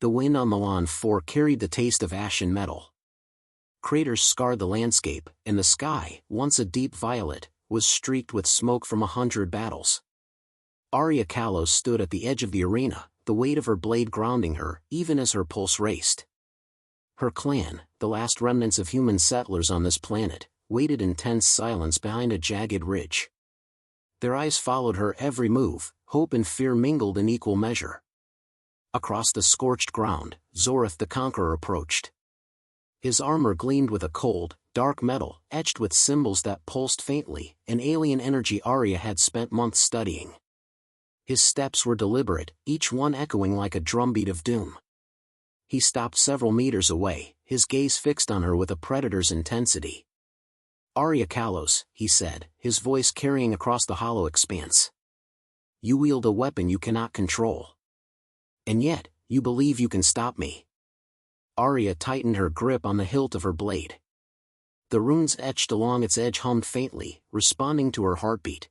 The wind on Milan 4 carried the taste of ash and metal. Craters scarred the landscape, and the sky, once a deep violet, was streaked with smoke from 100 battles. Aria Kalos stood at the edge of the arena, the weight of her blade grounding her, even as her pulse raced. Her clan, the last remnants of human settlers on this planet, waited in tense silence behind a jagged ridge. Their eyes followed her every move, hope and fear mingled in equal measure. Across the scorched ground, Zorath the Conqueror approached. His armor gleamed with a cold, dark metal, etched with symbols that pulsed faintly, an alien energy Aria had spent months studying. His steps were deliberate, each one echoing like a drumbeat of doom. He stopped several meters away, his gaze fixed on her with a predator's intensity. "Aria Kalos," he said, his voice carrying across the hollow expanse. "You wield a weapon you cannot control. And yet, you believe you can stop me." Aria tightened her grip on the hilt of her blade. The runes etched along its edge hummed faintly, responding to her heartbeat.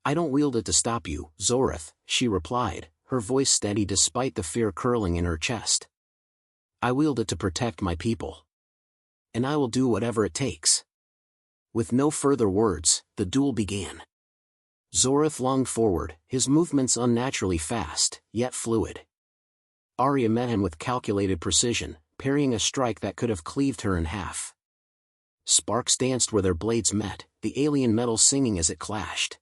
"I don't wield it to stop you, Zorath," she replied, her voice steady despite the fear curling in her chest. "I wield it to protect my people. And I will do whatever it takes." With no further words, the duel began. Zorath lunged forward, his movements unnaturally fast, yet fluid. Aria met him with calculated precision, parrying a strike that could have cleaved her in half. Sparks danced where their blades met, the alien metal singing as it clashed.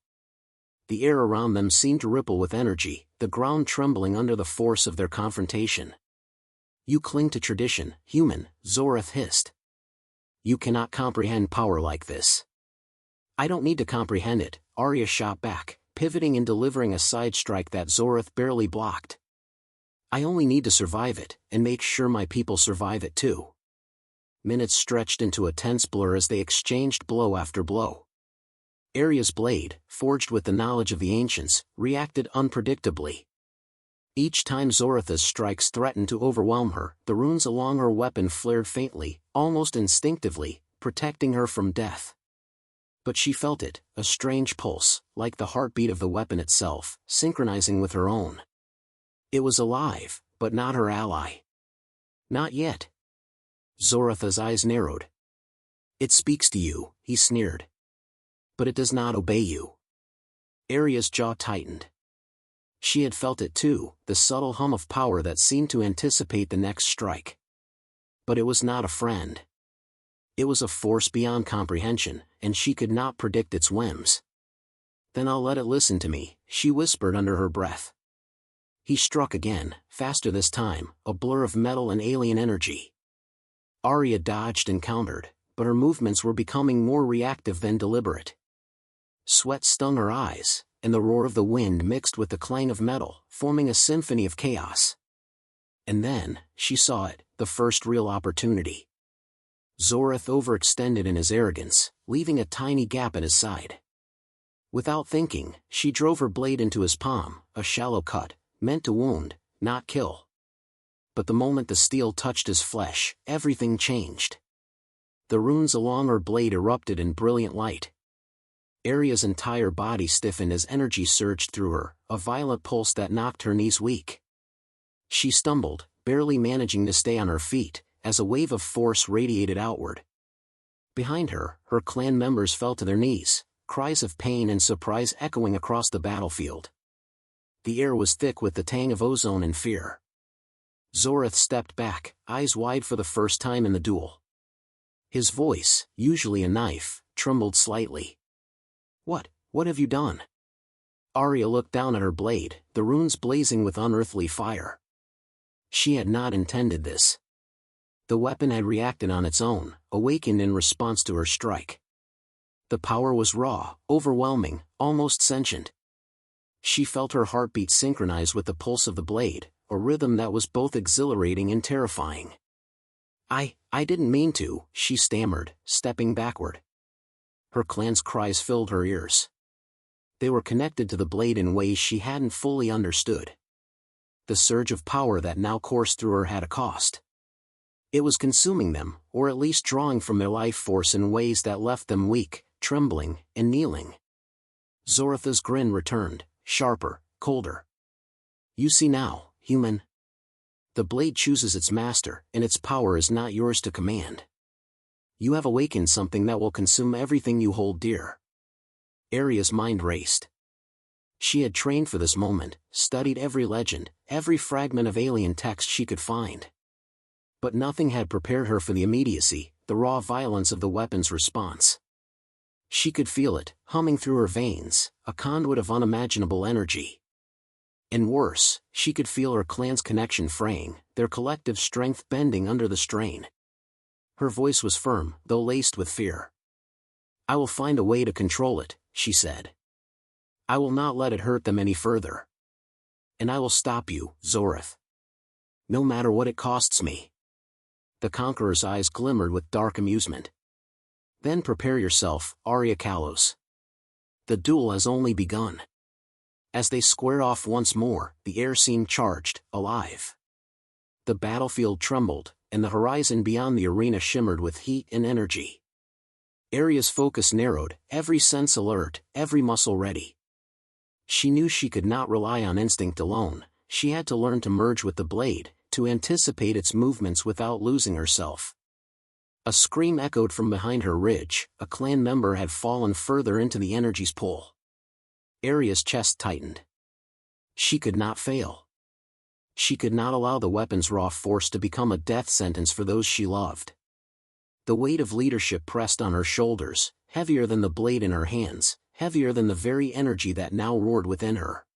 The air around them seemed to ripple with energy, the ground trembling under the force of their confrontation. "You cling to tradition, human," Zorath hissed. "You cannot comprehend power like this." "I don't need to comprehend it," Aria shot back, pivoting and delivering a side strike that Zorath barely blocked. "I only need to survive it, and make sure my people survive it too." Minutes stretched into a tense blur as they exchanged blow after blow. Aria's blade, forged with the knowledge of the ancients, reacted unpredictably. Each time Zorath's strikes threatened to overwhelm her, the runes along her weapon flared faintly, almost instinctively, protecting her from death. But she felt it, a strange pulse, like the heartbeat of the weapon itself, synchronizing with her own. It was alive, but not her ally. "Not yet." Zorath's eyes narrowed. "It speaks to you," he sneered. "But it does not obey you." Aria's jaw tightened. She had felt it too, the subtle hum of power that seemed to anticipate the next strike. But it was not a friend. It was a force beyond comprehension, and she could not predict its whims. "Then I'll let it listen to me," she whispered under her breath. He struck again, faster this time, a blur of metal and alien energy. Aria dodged and countered, but her movements were becoming more reactive than deliberate. Sweat stung her eyes, and the roar of the wind mixed with the clang of metal, forming a symphony of chaos. And then, she saw it, the first real opportunity. Zorath overextended in his arrogance, leaving a tiny gap at his side. Without thinking, she drove her blade into his palm, a shallow cut, meant to wound, not kill. But the moment the steel touched his flesh, everything changed. The runes along her blade erupted in brilliant light. Aria's entire body stiffened as energy surged through her, a violent pulse that knocked her knees weak. She stumbled, barely managing to stay on her feet, as a wave of force radiated outward. Behind her, her clan members fell to their knees, cries of pain and surprise echoing across the battlefield. The air was thick with the tang of ozone and fear. Zorath stepped back, eyes wide for the first time in the duel. His voice, usually a knife, trembled slightly. What have you done?" Aria looked down at her blade, the runes blazing with unearthly fire. She had not intended this. The weapon had reacted on its own, awakened in response to her strike. The power was raw, overwhelming, almost sentient. She felt her heartbeat synchronize with the pulse of the blade, a rhythm that was both exhilarating and terrifying. I didn't mean to," she stammered, stepping backward. Her clan's cries filled her ears. They were connected to the blade in ways she hadn't fully understood. The surge of power that now coursed through her had a cost. It was consuming them, or at least drawing from their life force in ways that left them weak, trembling, and kneeling. Zorath's grin returned, sharper, colder. "You see now, human. The blade chooses its master, and its power is not yours to command. You have awakened something that will consume everything you hold dear. Aria's mind raced. She had trained for this moment, studied every legend, every fragment of alien text she could find. But nothing had prepared her for the immediacy, the raw violence of the weapon's response. She could feel it, humming through her veins, a conduit of unimaginable energy. And worse, she could feel her clan's connection fraying, their collective strength bending under the strain. Her voice was firm, though laced with fear. "I will find a way to control it," she said. "I will not let it hurt them any further. And I will stop you, Zorath. No matter what it costs me." The Conqueror's eyes glimmered with dark amusement. "Then prepare yourself, Aria Kalos. The duel has only begun." As they squared off once more, the air seemed charged, alive. The battlefield trembled, and the horizon beyond the arena shimmered with heat and energy. Aria's focus narrowed, every sense alert, every muscle ready. She knew she could not rely on instinct alone, she had to learn to merge with the blade, to anticipate its movements without losing herself. A scream echoed from behind her ridge, a clan member had fallen further into the energy's pull. Aria's chest tightened. She could not fail. She could not allow the weapon's raw force to become a death sentence for those she loved. The weight of leadership pressed on her shoulders, heavier than the blade in her hands, heavier than the very energy that now roared within her.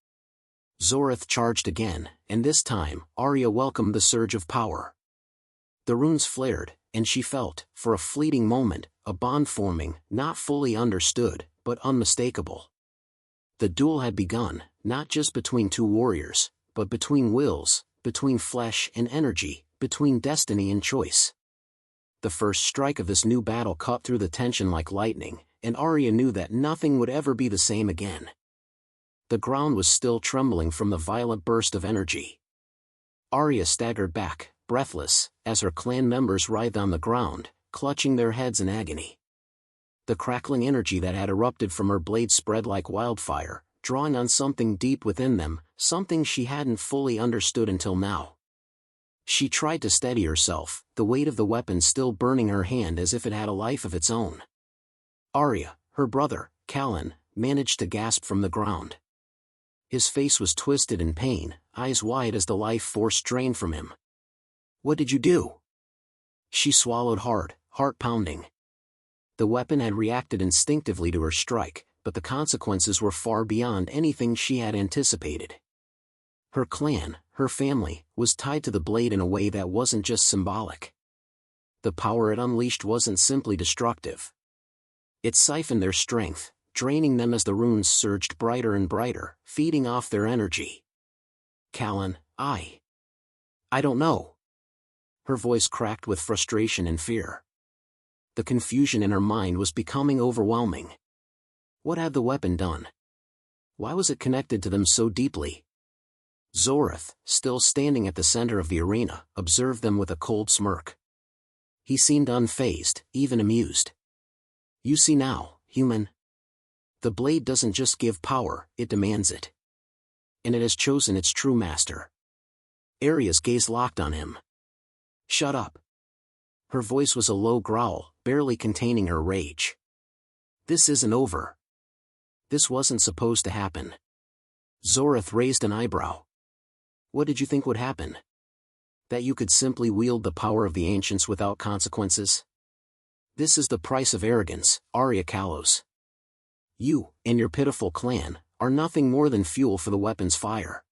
Zorath charged again, and this time, Aria welcomed the surge of power. The runes flared, and she felt, for a fleeting moment, a bond forming, not fully understood, but unmistakable. The duel had begun, not just between two warriors, but between wills, between flesh and energy, between destiny and choice. The first strike of this new battle cut through the tension like lightning, and Aria knew that nothing would ever be the same again. The ground was still trembling from the violent burst of energy. Aria staggered back, breathless, as her clan members writhed on the ground, clutching their heads in agony. The crackling energy that had erupted from her blade spread like wildfire, drawing on something deep within them, something she hadn't fully understood until now. She tried to steady herself, the weight of the weapon still burning her hand as if it had a life of its own. Aria, her brother, Kalos, managed to gasp from the ground. His face was twisted in pain, eyes wide as the life force drained from him. "What did you do?" She swallowed hard, heart pounding. The weapon had reacted instinctively to her strike, but the consequences were far beyond anything she had anticipated. Her clan, her family, was tied to the blade in a way that wasn't just symbolic. The power it unleashed wasn't simply destructive. It siphoned their strength, draining them as the runes surged brighter and brighter, feeding off their energy. "Kalos, I don't know." Her voice cracked with frustration and fear. The confusion in her mind was becoming overwhelming. What had the weapon done? Why was it connected to them so deeply? Zorath, still standing at the center of the arena, observed them with a cold smirk. He seemed unfazed, even amused. "You see now, human. The blade doesn't just give power, it demands it. And it has chosen its true master." Aria's gaze locked on him. "Shut up." Her voice was a low growl, barely containing her rage. "This isn't over. This wasn't supposed to happen." Zorath raised an eyebrow. "What did you think would happen? That you could simply wield the power of the ancients without consequences? This is the price of arrogance, Aria Kalos. You, and your pitiful clan, are nothing more than fuel for the weapon's fire."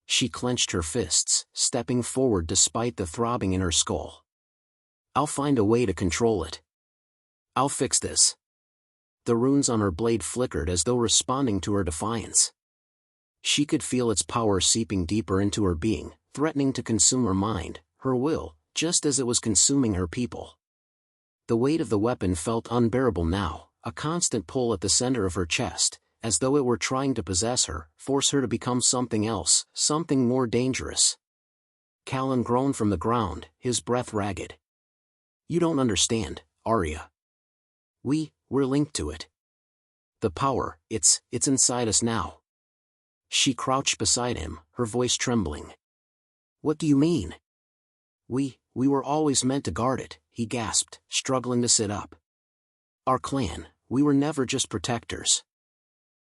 She clenched her fists, stepping forward despite the throbbing in her skull. "I'll find a way to control it. I'll fix this." The runes on her blade flickered as though responding to her defiance. She could feel its power seeping deeper into her being, threatening to consume her mind, her will, just as it was consuming her people. The weight of the weapon felt unbearable now, a constant pull at the center of her chest, as though it were trying to possess her, force her to become something else, something more dangerous. Kalos groaned from the ground, his breath ragged. "You don't understand, Aria. We're linked to it. The power, it's inside us now." She crouched beside him, her voice trembling. What do you mean? We were always meant to guard it, he gasped, struggling to sit up. Our clan, we were never just protectors.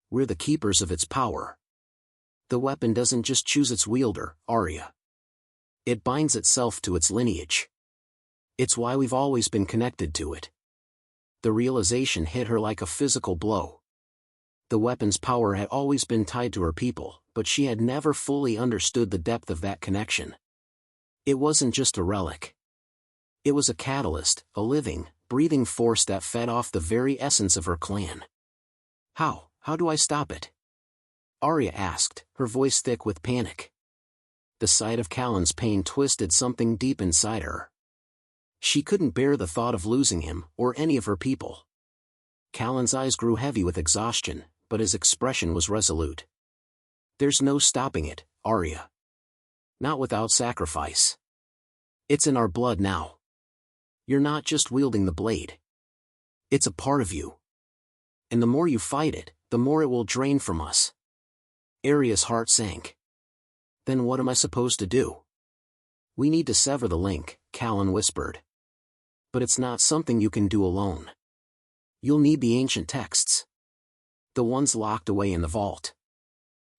We're the keepers of its power. The weapon doesn't just choose its wielder, Aria. It binds itself to its lineage. It's why we've always been connected to it. The realization hit her like a physical blow. The weapon's power had always been tied to her people, but she had never fully understood the depth of that connection. It wasn't just a relic. It was a catalyst, a living, breathing force that fed off the very essence of her clan. How do I stop it? Aria asked, her voice thick with panic. The sight of Callan's pain twisted something deep inside her. She couldn't bear the thought of losing him, or any of her people. Callan's eyes grew heavy with exhaustion, but his expression was resolute. There's no stopping it, Aria. Not without sacrifice. It's in our blood now. You're not just wielding the blade. It's a part of you. And the more you fight it, the more it will drain from us. Aria's heart sank. Then what am I supposed to do? We need to sever the link, Callan whispered. But it's not something you can do alone. You'll need the ancient texts. The ones locked away in the vault.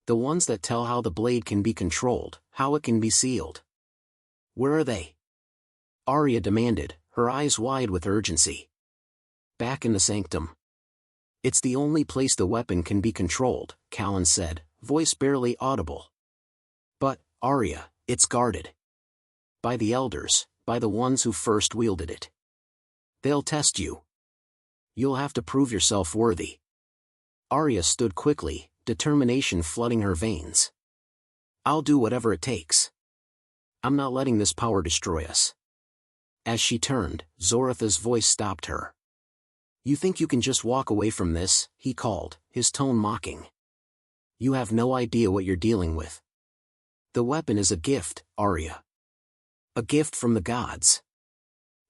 The ones that tell how the blade can be controlled, how it can be sealed. Where are they? Aria demanded, her eyes wide with urgency. Back in the sanctum. It's the only place the weapon can be controlled, Callan said, voice barely audible. But, Aria, it's guarded. By the elders, by the ones who first wielded it. They'll test you. You'll have to prove yourself worthy. Aria stood quickly, determination flooding her veins. I'll do whatever it takes. I'm not letting this power destroy us. As she turned, Zorath's voice stopped her. You think you can just walk away from this, he called, his tone mocking. You have no idea what you're dealing with. The weapon is a gift, Aria. A gift from the gods.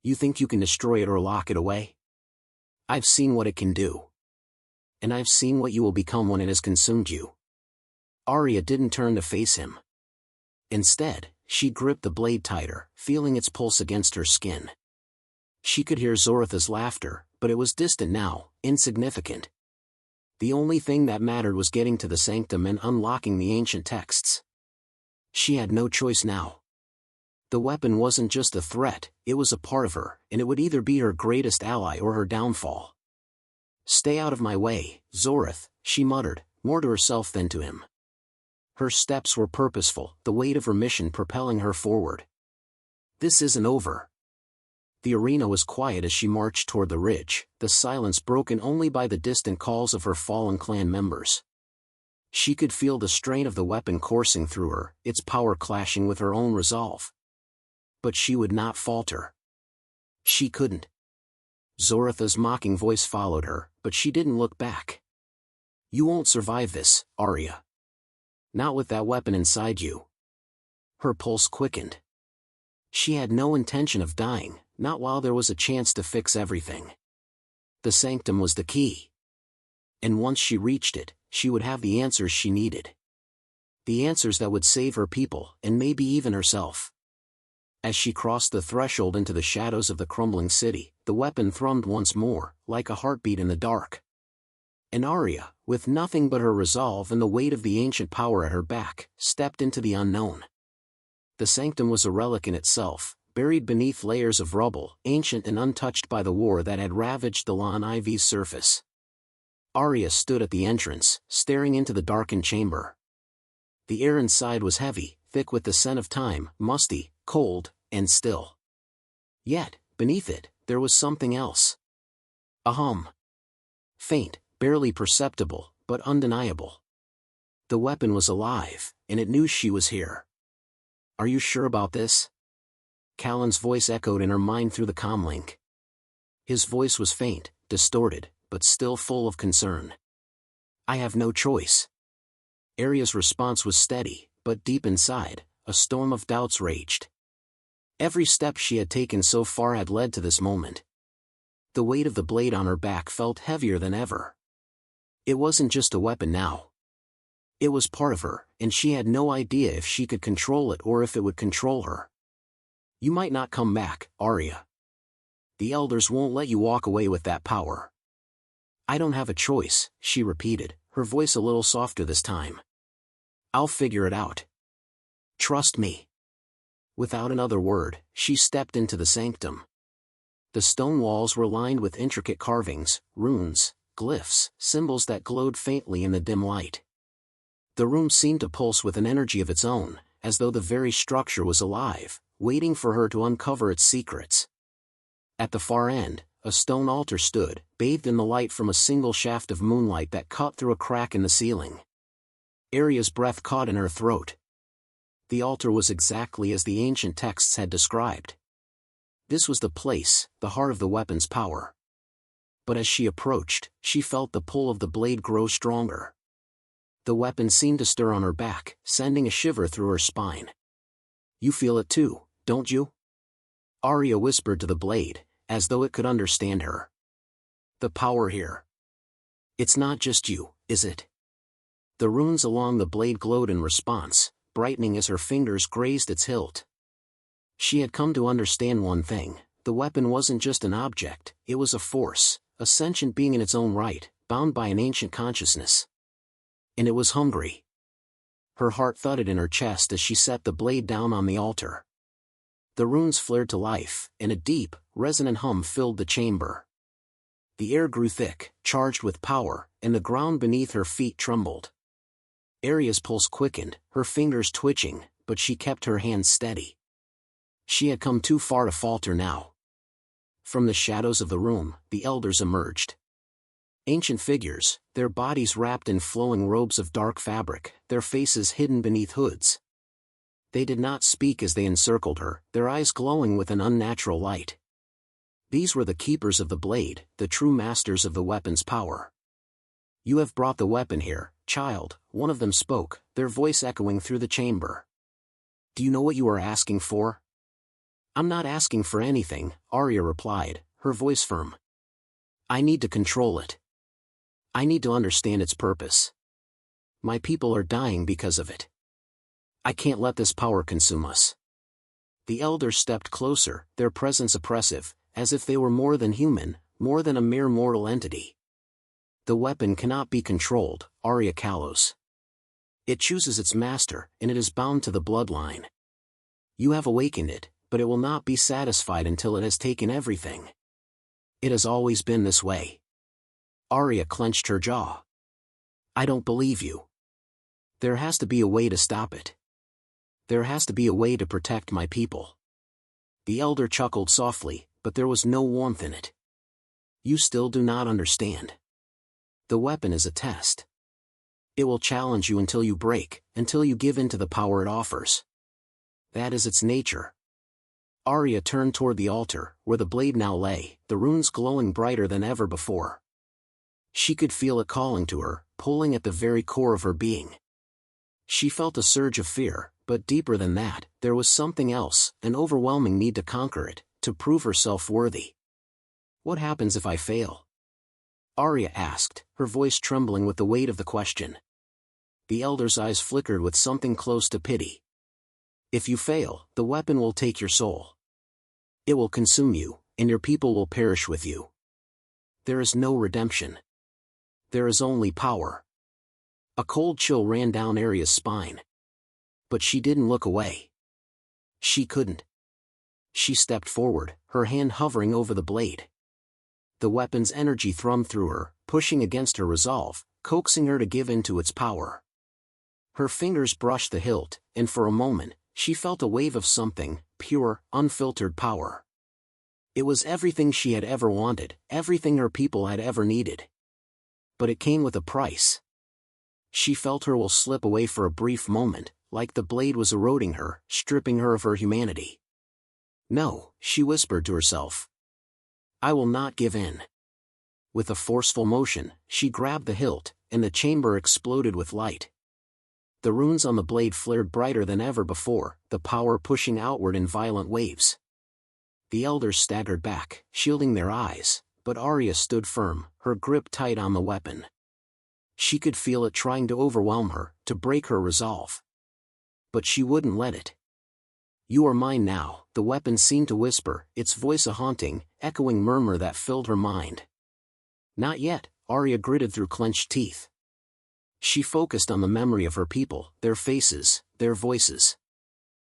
You think you can destroy it or lock it away? I've seen what it can do. And I've seen what you will become when it has consumed you. Aria didn't turn to face him. Instead, she gripped the blade tighter, feeling its pulse against her skin. She could hear Zorath's laughter, but it was distant now, insignificant. The only thing that mattered was getting to the sanctum and unlocking the ancient texts. She had no choice now. The weapon wasn't just a threat, it was a part of her, and it would either be her greatest ally or her downfall. Stay out of my way, Zorath, she muttered, more to herself than to him. Her steps were purposeful, the weight of her mission propelling her forward. This isn't over. The arena was quiet as she marched toward the ridge, the silence broken only by the distant calls of her fallen clan members. She could feel the strain of the weapon coursing through her, its power clashing with her own resolve. But she would not falter. She couldn't. Zorath's mocking voice followed her, but she didn't look back. You won't survive this, Aria. Not with that weapon inside you. Her pulse quickened. She had no intention of dying, not while there was a chance to fix everything. The sanctum was the key. And once she reached it, she would have the answers she needed. The answers that would save her people, and maybe even herself. As she crossed the threshold into the shadows of the crumbling city, the weapon thrummed once more, like a heartbeat in the dark. And Aria, with nothing but her resolve and the weight of the ancient power at her back, stepped into the unknown. The sanctum was a relic in itself, buried beneath layers of rubble, ancient and untouched by the war that had ravaged the Lan Ivy's surface. Aria stood at the entrance, staring into the darkened chamber. The air inside was heavy, thick with the scent of time, musty, cold, and still. Yet, beneath it, there was something else. A hum. Faint, barely perceptible, but undeniable. The weapon was alive, and it knew she was here. Are you sure about this? Callan's voice echoed in her mind through the comlink. His voice was faint, distorted, but still full of concern. I have no choice. Aria's response was steady, but deep inside, a storm of doubts raged. Every step she had taken so far had led to this moment. The weight of the blade on her back felt heavier than ever. It wasn't just a weapon now. It was part of her, and she had no idea if she could control it or if it would control her. You might not come back, Aria. The elders won't let you walk away with that power. I don't have a choice, she repeated, her voice a little softer this time. I'll figure it out. Trust me. Without another word, she stepped into the sanctum. The stone walls were lined with intricate carvings, runes, glyphs, symbols that glowed faintly in the dim light. The room seemed to pulse with an energy of its own, as though the very structure was alive, waiting for her to uncover its secrets. At the far end, a stone altar stood, bathed in the light from a single shaft of moonlight that cut through a crack in the ceiling. Aria's breath caught in her throat. The altar was exactly as the ancient texts had described. This was the place, the heart of the weapon's power. But as she approached, she felt the pull of the blade grow stronger. The weapon seemed to stir on her back, sending a shiver through her spine. You feel it too, don't you? Aria whispered to the blade, as though it could understand her. The power here. It's not just you, is it? The runes along the blade glowed in response, brightening as her fingers grazed its hilt. She had come to understand one thing: the weapon wasn't just an object, it was a force, a sentient being in its own right, bound by an ancient consciousness. And it was hungry. Her heart thudded in her chest as she set the blade down on the altar. The runes flared to life, and a deep, resonant hum filled the chamber. The air grew thick, charged with power, and the ground beneath her feet trembled. Aria's pulse quickened, her fingers twitching, but she kept her hands steady. She had come too far to falter now. From the shadows of the room, the elders emerged. Ancient figures, their bodies wrapped in flowing robes of dark fabric, their faces hidden beneath hoods. They did not speak as they encircled her, their eyes glowing with an unnatural light. These were the keepers of the blade, the true masters of the weapon's power. You have brought the weapon here, child, one of them spoke, their voice echoing through the chamber. Do you know what you are asking for? I'm not asking for anything, Aria replied, her voice firm. I need to control it. I need to understand its purpose. My people are dying because of it. I can't let this power consume us. The elders stepped closer, their presence oppressive, as if they were more than human, more than a mere mortal entity. The weapon cannot be controlled, Aria Kalos. It chooses its master, and it is bound to the bloodline. You have awakened it, but it will not be satisfied until it has taken everything. It has always been this way. Aria clenched her jaw. I don't believe you. There has to be a way to stop it. There has to be a way to protect my people. The elder chuckled softly, but there was no warmth in it. You still do not understand. The weapon is a test. It will challenge you until you break, until you give in to the power it offers. That is its nature. Aria turned toward the altar, where the blade now lay, the runes glowing brighter than ever before. She could feel it calling to her, pulling at the very core of her being. She felt a surge of fear, but deeper than that, there was something else, an overwhelming need to conquer it, to prove herself worthy. What happens if I fail? Aria asked, her voice trembling with the weight of the question. The elder's eyes flickered with something close to pity. If you fail, the weapon will take your soul. It will consume you, and your people will perish with you. There is no redemption. There is only power. A cold chill ran down Aria's spine. But she didn't look away. She couldn't. She stepped forward, her hand hovering over the blade. The weapon's energy thrummed through her, pushing against her resolve, coaxing her to give in to its power. Her fingers brushed the hilt, and for a moment, she felt a wave of something, pure, unfiltered power. It was everything she had ever wanted, everything her people had ever needed. But it came with a price. She felt her will slip away for a brief moment, like the blade was eroding her, stripping her of her humanity. No, she whispered to herself. I will not give in. With a forceful motion, she grabbed the hilt, and the chamber exploded with light. The runes on the blade flared brighter than ever before, the power pushing outward in violent waves. The elders staggered back, shielding their eyes, but Aria stood firm, her grip tight on the weapon. She could feel it trying to overwhelm her, to break her resolve. But she wouldn't let it. "You are mine now," the weapon seemed to whisper, its voice a haunting, echoing murmur that filled her mind. "Not yet," Aria gritted through clenched teeth. She focused on the memory of her people, their faces, their voices.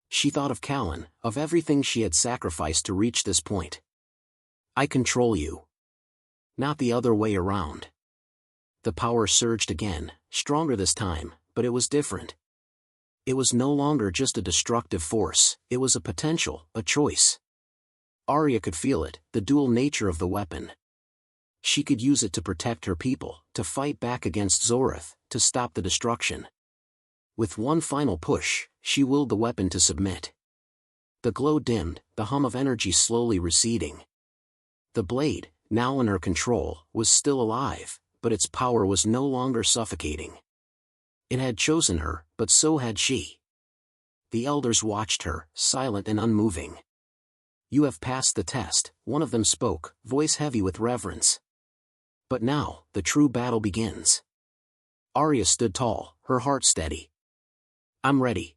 She thought of Callan, of everything she had sacrificed to reach this point. "I control you. Not the other way around." The power surged again, stronger this time, but it was different. It was no longer just a destructive force, it was a potential, a choice. Aria could feel it, the dual nature of the weapon. She could use it to protect her people, to fight back against Zorath, to stop the destruction. With one final push, she willed the weapon to submit. The glow dimmed, the hum of energy slowly receding. The blade, now in her control, was still alive, but its power was no longer suffocating. It had chosen her, but so had she. The elders watched her, silent and unmoving. "You have passed the test," one of them spoke, voice heavy with reverence. "But now, the true battle begins." Aria stood tall, her heart steady. "I'm ready."